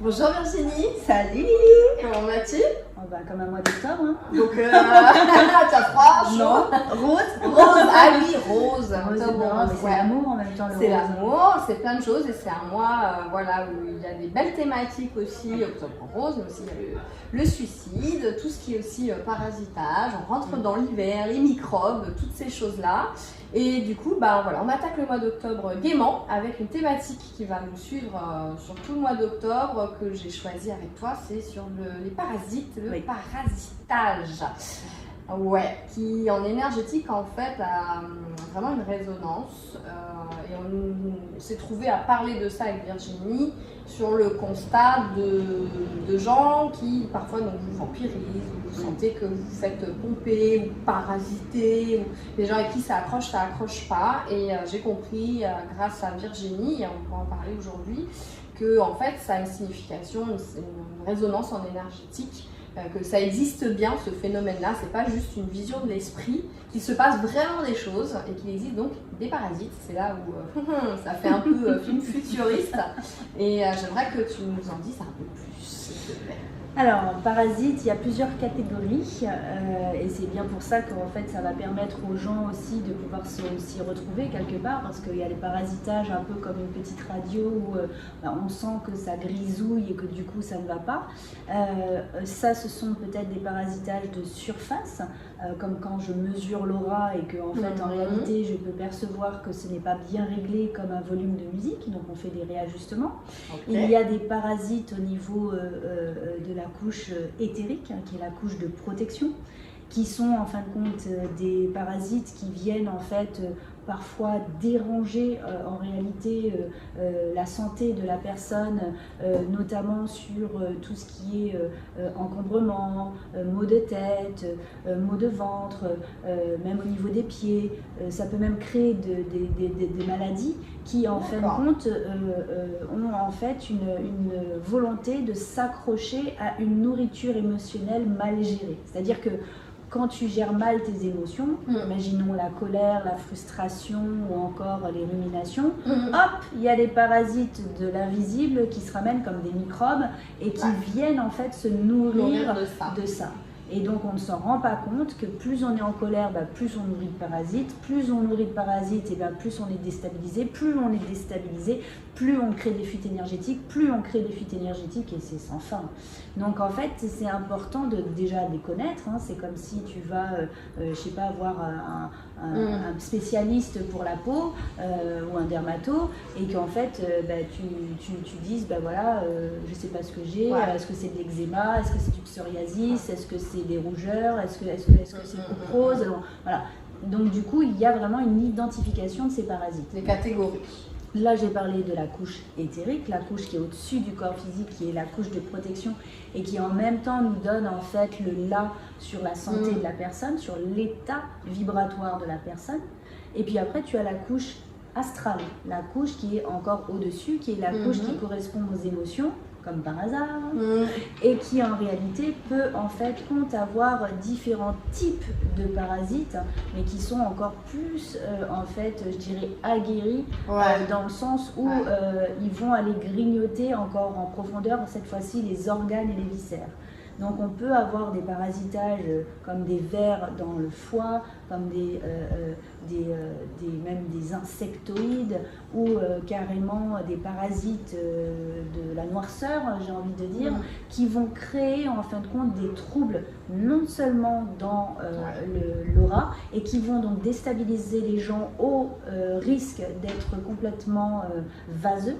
Bonjour Virginie. Salut Lily. Comment vas-tu? Oh bah, comme un mois d'octobre. Hein. Donc, t'as froid, chaud? Non, rose. Rose, ah oui, rose. Octobre, c'est l'amour en même temps. C'est l'amour, c'est plein de choses et c'est un mois voilà, où il y a des belles thématiques aussi, octobre rose, mais aussi il y a le suicide, tout ce qui est aussi parasitage, on rentre dans l'hiver, les microbes, toutes ces choses-là. Et du coup, bah, voilà, on attaque le mois d'octobre gaiement avec une thématique qui va nous suivre sur tout le mois d'octobre que j'ai choisi avec toi, c'est sur les parasites, le parasitage. Ouais, qui en énergétique en fait a vraiment une résonance et on s'est trouvé à parler de ça avec Virginie sur le constat de gens qui parfois donc, vous vampirisent, vous sentez que vous vous faites pomper ou parasiter, ou les gens avec qui ça accroche pas et j'ai compris grâce à Virginie, et on va en parler aujourd'hui, que en fait ça a une signification, une résonance en énergétique. Que ça existe bien ce phénomène-là, c'est pas juste une vision de l'esprit, qu'il se passe vraiment des choses et qu'il existe donc des parasites. C'est là où ça fait un peu film futuriste et j'aimerais que tu nous en dises un peu plus, s'il te plaît. Alors, parasites, il y a plusieurs catégories et c'est bien pour ça qu'en fait ça va permettre aux gens aussi de pouvoir s'y retrouver quelque part, parce qu'il y a des parasitages un peu comme une petite radio où on sent que ça grisouille et que du coup ça ne va pas. Ça, ce sont peut-être des parasitages de surface, comme quand je mesure l'aura et que en fait en réalité je peux percevoir que ce n'est pas bien réglé comme un volume de musique, donc on fait des réajustements. Okay. Il y a des parasites au niveau de la couche éthérique, qui est la couche de protection, qui sont en fin de compte des parasites qui viennent en fait parfois déranger en réalité la santé de la personne, notamment sur tout ce qui est encombrement, maux de tête, maux de ventre, même au niveau des pieds. Ça peut même créer des maladies qui en fin de compte ont en fait une volonté de s'accrocher à une nourriture émotionnelle mal gérée. C'est-à-dire que quand tu gères mal tes émotions, imaginons la colère, la frustration ou encore les ruminations, hop, il y a des parasites de l'invisible qui se ramènent comme des microbes et qui viennent en fait se nourrir de ça. Et donc on ne s'en rend pas compte que plus on est en colère, plus on nourrit de parasites, plus on nourrit de parasites, et plus on est déstabilisé, plus on est déstabilisé, plus on crée des fuites énergétiques, plus on crée des fuites énergétiques et c'est sans fin. Donc en fait c'est important de déjà les connaître, hein. C'est comme si tu vas, je sais pas, voir un spécialiste pour la peau ou un dermato et qu'en fait tu dises voilà je sais pas ce que j'ai, est-ce que c'est de l'eczéma, est-ce que c'est du psoriasis, est-ce que c'est des rougeurs, est-ce que c'est couperose, voilà. Donc du coup il y a vraiment une identification de ces parasites. Les catégories. Là, j'ai parlé de la couche éthérique, la couche qui est au-dessus du corps physique, qui est la couche de protection et qui en même temps nous donne en fait le là sur la santé de la personne, sur l'état vibratoire de la personne. Et puis après, tu as la couche astrale, la couche qui est encore au-dessus, qui est la couche qui correspond aux émotions, comme par hasard, et qui en réalité peut en fait avoir différents types de parasites, mais qui sont encore plus en fait, je dirais, aguerris dans le sens où ils vont aller grignoter encore en profondeur, cette fois-ci, les organes et les viscères. Donc on peut avoir des parasitages comme des vers dans le foie, comme même des insectoïdes ou carrément des parasites de la noirceur, j'ai envie de dire, qui vont créer en fin de compte des troubles non seulement dans l'aura et qui vont donc déstabiliser les gens au risque d'être complètement vaseux.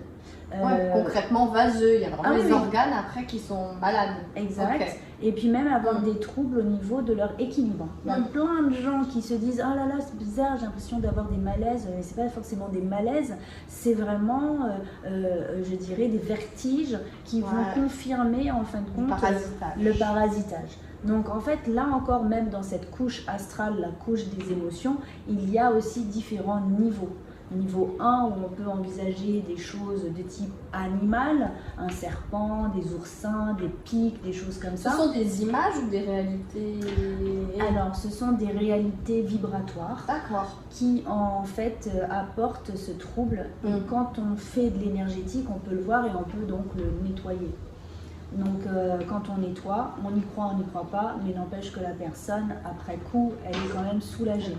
Concrètement vaseux, il y a vraiment les organes après qui sont malades. Exact. Okay. Et puis même avoir des troubles au niveau de leur équilibre. Il y a plein de gens qui se disent « Oh là là, c'est bizarre, j'ai l'impression d'avoir des malaises ». Mais ce n'est pas forcément des malaises, c'est vraiment, je dirais, des vertiges qui vont confirmer en fin de compte le parasitage. Donc en fait, là encore, même dans cette couche astrale, la couche des émotions, il y a aussi différents niveaux. Niveau 1 où on peut envisager des choses de type animal, un serpent, des oursins, des pics, des choses comme ça. Ce sont des images ou des réalités? Alors, ce sont des réalités vibratoires qui en fait apportent ce trouble. Et quand on fait de l'énergétique, on peut le voir et on peut donc le nettoyer. Donc quand on nettoie, on y croit, on n'y croit pas, mais n'empêche que la personne, après coup, elle est quand même soulagée.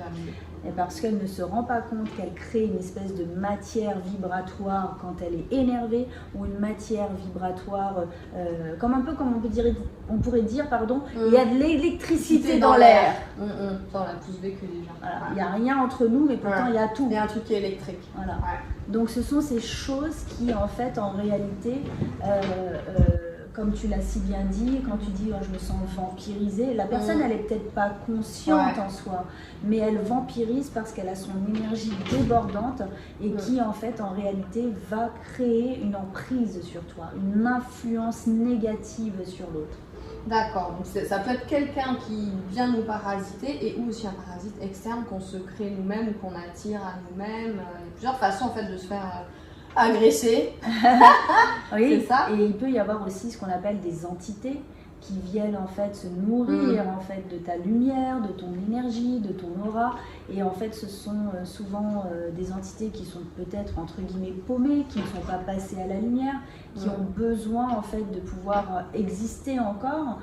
Et parce qu'elle ne se rend pas compte qu'elle crée une espèce de matière vibratoire quand elle est énervée, ou une matière vibratoire, comme un peu comme on pourrait dire, pardon, il y a de l'électricité dans l'air. Ça, on l'a tous vécu déjà. Voilà. Il n'y a rien entre nous, mais pourtant il y a tout. Il y a un truc qui est électrique. Voilà. Donc ce sont ces choses qui, en fait, en réalité, comme tu l'as si bien dit, quand tu dis oh, je me sens vampirisée, la personne elle est peut-être pas consciente en soi, mais elle vampirise parce qu'elle a son énergie débordante et qui en fait en réalité va créer une emprise sur toi, une influence négative sur l'autre. D'accord, donc ça peut être quelqu'un qui vient nous parasiter et ou aussi un parasite externe qu'on se crée nous-mêmes ou qu'on attire à nous-mêmes. Il y a plusieurs façons en fait de se faire agresser. Oui, c'est ça. Et il peut y avoir aussi ce qu'on appelle des entités qui viennent en fait se nourrir en fait de ta lumière, de ton énergie, de ton aura. Et en fait, ce sont souvent des entités qui sont peut-être entre guillemets paumées, qui ne sont pas passées à la lumière, qui ont besoin en fait de pouvoir exister encore.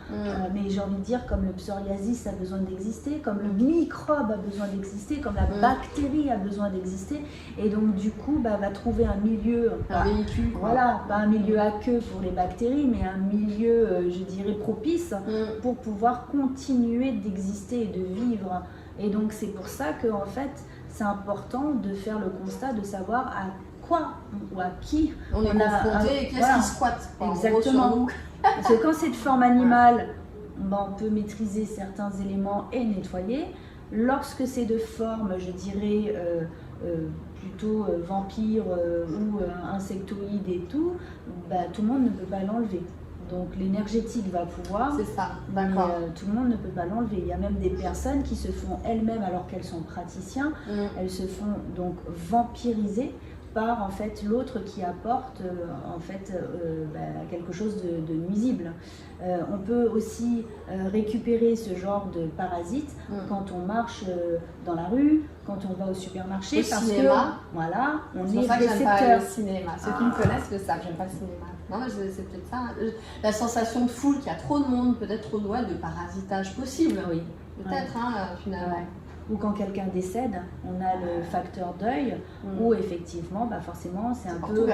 Mais j'ai envie de dire comme le psoriasis a besoin d'exister, comme le microbe a besoin d'exister, comme la bactérie a besoin d'exister. Et donc du coup, va trouver un milieu, un véhicule, voilà, pas un milieu aqueux pour les bactéries, mais un milieu, je dirais, propice pour pouvoir continuer d'exister et de vivre. Et donc c'est pour ça que en fait c'est important de faire le constat de savoir à quoi ou à qui on est confronté et qu'est-ce qui squatte. Exactement. Parce que quand c'est de forme animale, on peut maîtriser certains éléments et nettoyer. Lorsque c'est de forme, je dirais plutôt vampire ou insectoïde et tout, tout le monde ne peut pas l'enlever. Donc l'énergétique va pouvoir, c'est ça, d'accord. Mais tout le monde ne peut pas l'enlever. Il y a même des personnes qui se font elles-mêmes, alors qu'elles sont praticiens, elles se font donc vampiriser par en fait l'autre qui apporte en fait quelque chose de nuisible. On peut aussi récupérer ce genre de parasites quand on marche dans la rue, quand on va au supermarché, au parce cinéma. Que voilà, on est pour ça que j'aime pas récepteur. le cinéma. Ceux qui me connaissent le savent, j'aime pas le cinéma. Non, mais c'est peut-être ça. La sensation de foule, qu'il y a trop de monde, peut-être trop de parasitage possible. Oui. Peut-être, finalement. Ou quand quelqu'un décède, on a le facteur deuil, où effectivement, forcément, c'est un peu...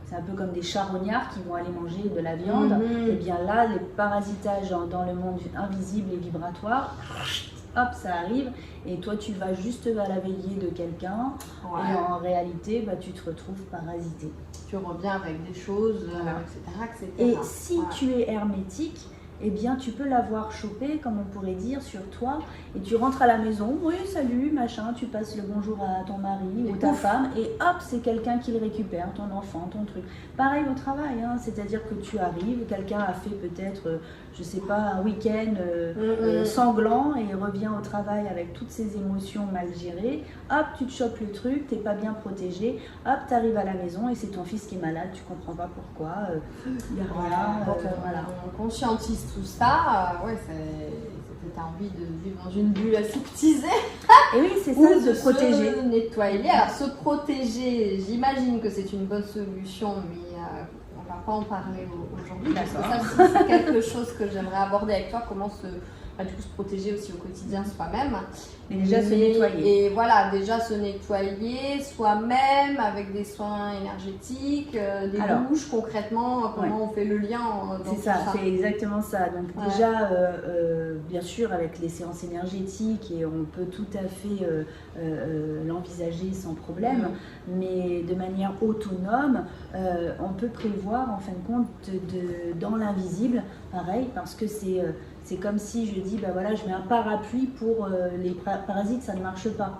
c'est un peu comme des charognards qui vont aller manger de la viande. Et bien là, les parasitages dans le monde invisible et vibratoire, hop, ça arrive. Et toi, tu vas juste à la veillée de quelqu'un. Et en réalité, tu te retrouves parasité. Tu reviens avec des choses, etc. Et si tu es hermétique, eh bien tu peux l'avoir chopé, comme on pourrait dire, sur toi, et tu rentres à la maison, oui salut, machin, tu passes le bonjour à ton mari ou ta femme, et hop, c'est quelqu'un qui le récupère, ton enfant, ton truc. Pareil au travail, c'est-à-dire que tu arrives, quelqu'un a fait peut-être, je sais pas, un week-end sanglant, et revient au travail avec toutes ses émotions mal gérées, hop, tu te chopes le truc, t'es pas bien protégé, hop, t'arrives à la maison, et c'est ton fils qui est malade, tu comprends pas pourquoi, il y a rien, voilà. On conscientise tout ça, c'était envie de vivre dans une bulle aseptisée. Et oui, c'est ça, de se protéger. Se nettoyer. Alors, se protéger, j'imagine que c'est une bonne solution, mais on ne va pas en parler aujourd'hui. Parce que ça, c'est quelque chose que j'aimerais aborder avec toi, comment se protéger aussi au quotidien soi-même. Mais déjà se nettoyer. Et voilà, déjà se nettoyer soi-même avec des soins énergétiques, des douches concrètement, comment on fait le lien dans c'est ça, c'est exactement ça. Donc déjà, bien sûr, avec les séances énergétiques, et on peut tout à fait l'envisager sans problème, mais de manière autonome, on peut prévoir en fin de compte dans l'invisible, pareil, parce que c'est comme si je dis, voilà, je mets un parapluie pour les parasites, ça ne marche pas.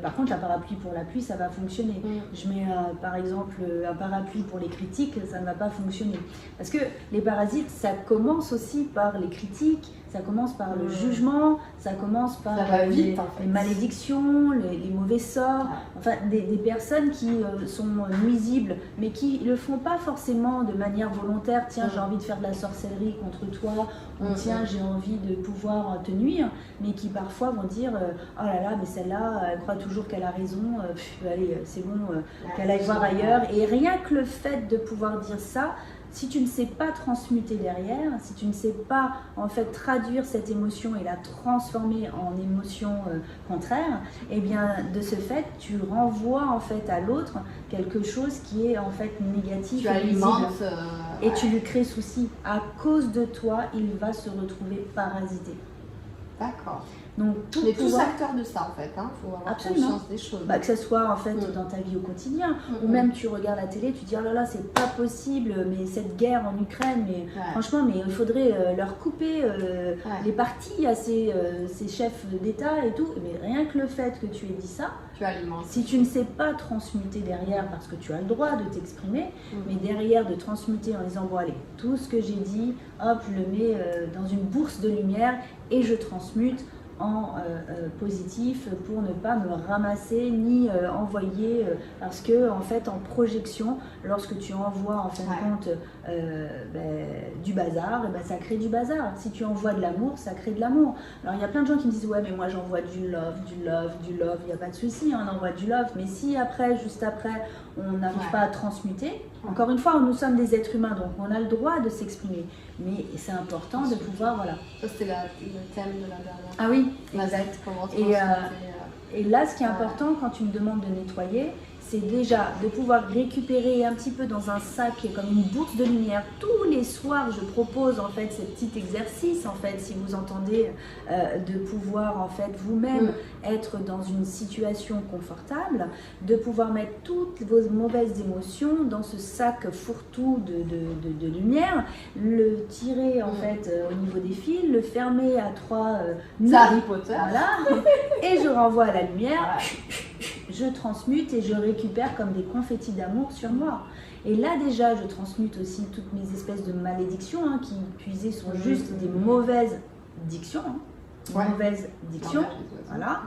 Par contre, la parapluie pour la pluie, ça va fonctionner. Je mets par exemple un parapluie pour les critiques, ça ne va pas fonctionner. Parce que les parasites, ça commence aussi par les critiques, ça commence par le jugement, ça commence par les malédictions, les mauvais sorts, enfin des personnes qui sont nuisibles, mais qui ne le font pas forcément de manière volontaire. Tiens, j'ai envie de faire de la sorcellerie contre toi, ou tiens, j'ai envie de pouvoir te nuire, mais qui parfois vont dire oh là là, mais celle-là, elle croit toujours qu'elle a raison, allez, c'est bon, qu'elle aille voir ailleurs. Et rien que le fait de pouvoir dire ça, si tu ne sais pas transmuter derrière, si tu ne sais pas en fait traduire cette émotion et la transformer en émotion contraire, et bien de ce fait, tu renvoies en fait à l'autre quelque chose qui est en fait négatif Tu et visible. alimentes. Et tu lui crées souci. À cause de toi, il va se retrouver parasité. D'accord. Donc, On est tous acteurs de ça en fait, il faut avoir Absolument. conscience des choses. Que ce soit en fait dans ta vie au quotidien, ou même tu regardes la télé, tu dis oh là là c'est pas possible, mais cette guerre en Ukraine, mais franchement mais il faudrait leur couper les parties à ces chefs d'État et tout, mais rien que le fait que tu aies dit ça, tu alimentes. Si tu ne sais pas transmuter derrière, parce que tu as le droit de t'exprimer, mais derrière de transmuter en disant bon allez, tout ce que j'ai dit, hop je le mets dans une bourse de lumière et je transmute en positif pour ne pas me ramasser ni envoyer parce que en fait en projection lorsque tu envoies en fin de compte du bazar, ça crée du bazar. Si tu envoies de l'amour, ça crée de l'amour. Alors il y a plein de gens qui me disent ouais mais moi j'envoie du love, il n'y a pas de souci, on envoie du love, mais si après, juste après on n'arrive pas à transmuter, encore une fois nous sommes des êtres humains donc on a le droit de s'exprimer, mais c'est important de pouvoir voilà. Ça c'était le thème de la dernière. Ah oui, exact. Et là, ce qui est important quand tu me demandes de nettoyer, c'est déjà de pouvoir récupérer un petit peu dans un sac comme une bourse de lumière. Tous les soirs, je propose en fait ce petit exercice en fait, si vous entendez, de pouvoir en fait vous-même être dans une situation confortable, de pouvoir mettre toutes vos mauvaises émotions dans ce sac fourre-tout de lumière, le tirer en fait au niveau des fils, le fermer à 3 nœuds, Harry Potter, voilà, et je renvoie à la lumière. Je transmute et je récupère comme des confettis d'amour sur moi. Et là déjà, je transmute aussi toutes mes espèces de malédictions qui puisées sont juste des mauvaises dictions. Mauvaise diction, voilà.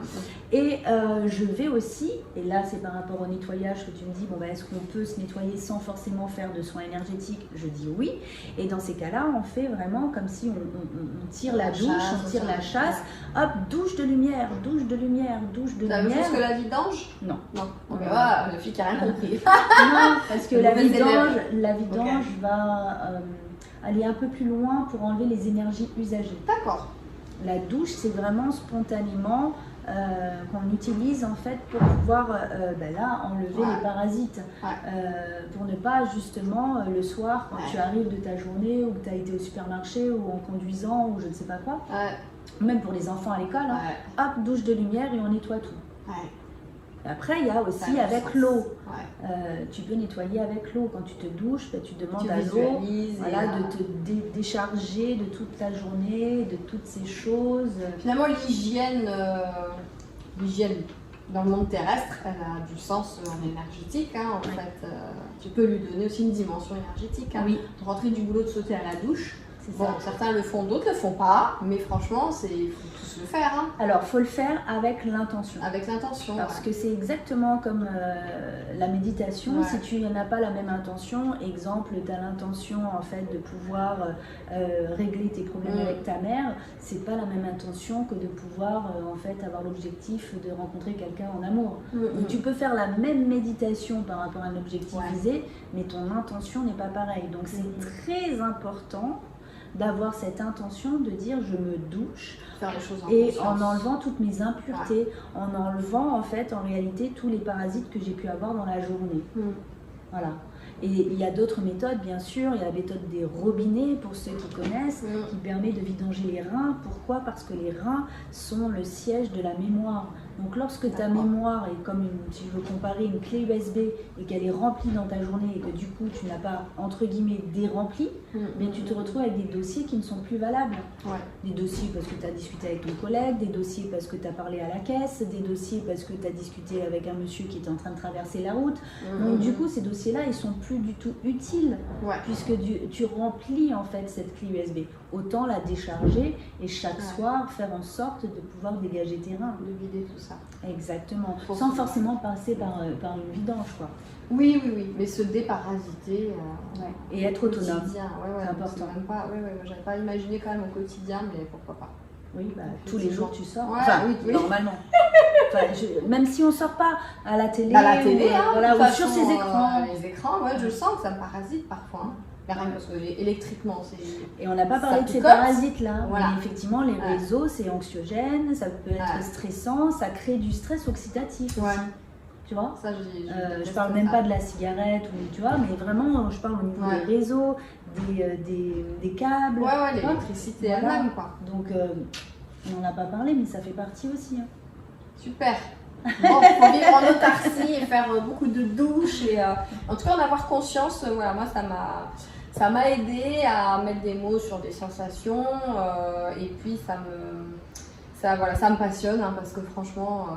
Et je vais aussi, et là c'est par rapport au nettoyage que tu me dis, bon est-ce qu'on peut se nettoyer sans forcément faire de soins énergétiques? Je dis oui. Et dans ces cas-là, on fait vraiment comme si on tire la douche, on tire la chasse, hop, douche de lumière, douche de lumière, douche de lumière. La même chose que la vidange? Non. Non. Donc voilà, la fille qui a rien compris. Non, parce que la vidange va aller un peu plus loin pour enlever les énergies usagées. D'accord. La douche, c'est vraiment spontanément qu'on utilise en fait pour pouvoir là enlever les parasites, pour ne pas justement le soir quand tu arrives de ta journée ou que tu as été au supermarché ou en conduisant ou je ne sais pas quoi, même pour les enfants à l'école, hop, douche de lumière et on nettoie tout. Après, il y a aussi avec l'eau. Tu peux nettoyer avec l'eau. Quand tu te douches, tu demandes à l'eau de te décharger de toute la journée, de toutes ces choses. Finalement, l'hygiène dans le monde terrestre, elle a du sens en énergétique. En fait, tu peux lui donner aussi une dimension énergétique. De rentrer du boulot, de sauter à la douche. Bon, certains le font, d'autres le font pas, mais franchement, il faut tous le faire. Alors, faut le faire avec l'intention. Avec l'intention. Parce que c'est exactement comme la méditation. Si tu n'as pas la même intention, exemple, tu as l'intention en fait de pouvoir régler tes problèmes avec ta mère, c'est pas la même intention que de pouvoir en fait avoir l'objectif de rencontrer quelqu'un en amour. Donc, tu peux faire la même méditation par rapport à un objectif visé, mais ton intention n'est pas pareille. Donc, c'est très important d'avoir cette intention de dire je me douche faire les choses en enlevant toutes mes impuretés, en enlevant en fait en réalité tous les parasites que j'ai pu avoir dans la journée. Voilà. Et il y a d'autres méthodes, bien sûr. Il y a la méthode des robinets, pour ceux qui connaissent, qui permet de vidanger les reins. Pourquoi? Parce que les reins sont le siège de la mémoire. Donc lorsque ta mémoire est comme, si je veux comparer, une clé USB et qu'elle est remplie dans ta journée et que du coup tu n'as pas, entre guillemets, dérempli, bien tu te retrouves avec des dossiers qui ne sont plus valables. Des dossiers parce que tu as discuté avec ton collègue, des dossiers parce que tu as parlé à la caisse, des dossiers parce que tu as discuté avec un monsieur qui était en train de traverser la route. Donc du coup, ces dossiers-là, ils sont plus du tout utiles puisque tu remplis en fait cette clé USB. Autant la décharger et chaque soir faire en sorte de pouvoir dégager tes reins. De vider tout ça. Exactement. Sans forcément passer par une vidange, quoi. Oui, mais se déparasiter. Et être autonome. C'est important. J'avais pas imaginé quand même au quotidien, mais pourquoi pas. Oui, tous les jours tu sors. Normalement. Même si on sort pas à la télé, ou sur ces écrans. Les écrans, je sens que ça me parasite parfois. parce que électriquement, c'est... Et on n'a pas Ça parlé de ces picote. parasites-là. Voilà. Mais effectivement, les Ouais. réseaux, c'est anxiogène, ça peut être Ouais. stressant, ça crée du stress oxydatif aussi. Ouais. Tu vois? Ça, Je parle même pas de la cigarette, ou, tu vois, mais vraiment, je parle au niveau Ouais. des réseaux, des câbles. Ouais, tu vois. l'électricité Voilà. elle-même, quoi. Donc, on n'en a pas parlé, mais ça fait partie aussi. Hein. Super. Bon, il faut vivre en autarcie et faire beaucoup de douches et en tout cas en avoir conscience. Voilà, moi ça m'a aidé à mettre des mots sur des sensations et puis ça me passionne hein, parce que franchement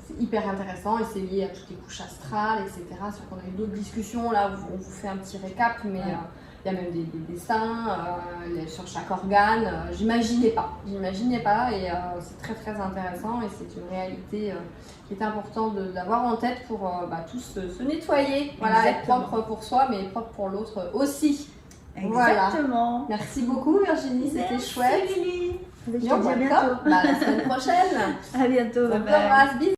c'est hyper intéressant et c'est lié à toutes les couches astrales, etc. Sûr qu'on a eu d'autres discussions là où on vous fait un petit récap, mais il y a même des dessins sur chaque organe. J'imaginais pas et c'est très très intéressant et c'est une réalité qui est important d'avoir en tête pour tous se nettoyer, voilà, être propre pour soi mais propre pour l'autre aussi. Exactement. Voilà. Merci beaucoup Virginie, c'était chouette. Lily. Je te Et dis on à voit bientôt. la semaine prochaine. À bientôt. On Bye bye. t'embrasse, bisous.